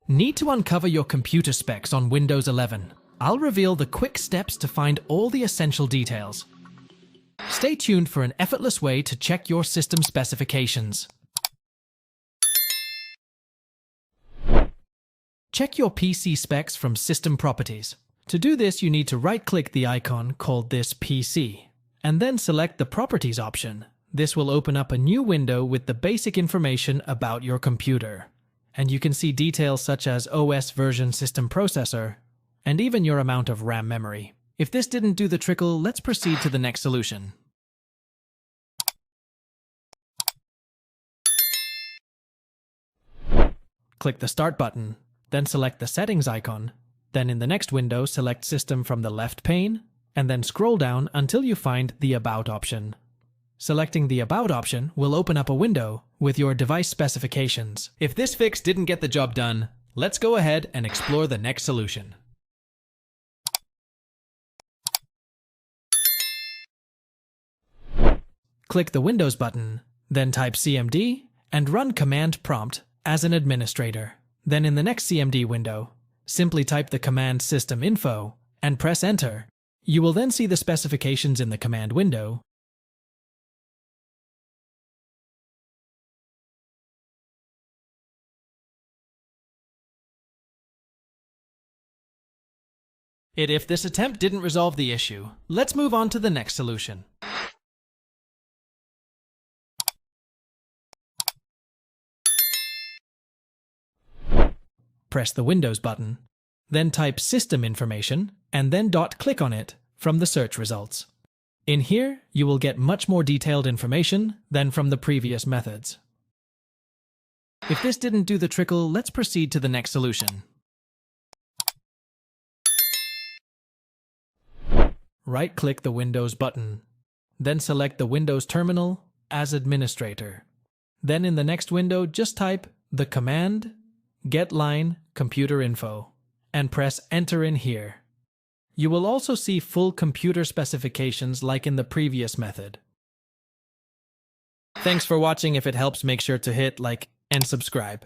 Need to uncover your computer specs on Windows 11? I'll reveal the quick steps to find all the essential details. Stay tuned for an effortless way to check your system specifications. Check your PC specs from System Properties. To do this, you need to right-click the icon called this PC, and then select the Properties option. This will open up a new window with the basic information about your computer. And you can see details such as OS version, system processor, and even your amount of RAM memory. If this didn't do the trick, let's proceed to the next solution. Click the Start button, then select the Settings icon. Then in the next window, select System from the left pane, and then scroll down until you find the About option. Selecting the About option will open up a window with your device specifications. If this fix didn't get the job done, let's go ahead and explore the next solution. Click the Windows button, then type CMD and run Command Prompt as an administrator. Then in the next CMD window, simply type the command System Info and press Enter. You will then see the specifications in the command window. If this attempt didn't resolve the issue, let's move on to the next solution. Press the Windows button, then type System Information, and then click on it from the search results. In here, you will get much more detailed information than from the previous methods. If this didn't do the trick, let's proceed to the next solution. Right-click the Windows button, then select the Windows terminal as administrator. Then in the next window, just type the command Get line computer info and press Enter in here. You will also see full computer specifications like in the previous method. Thanks for watching. If it helps, make sure to hit like and subscribe.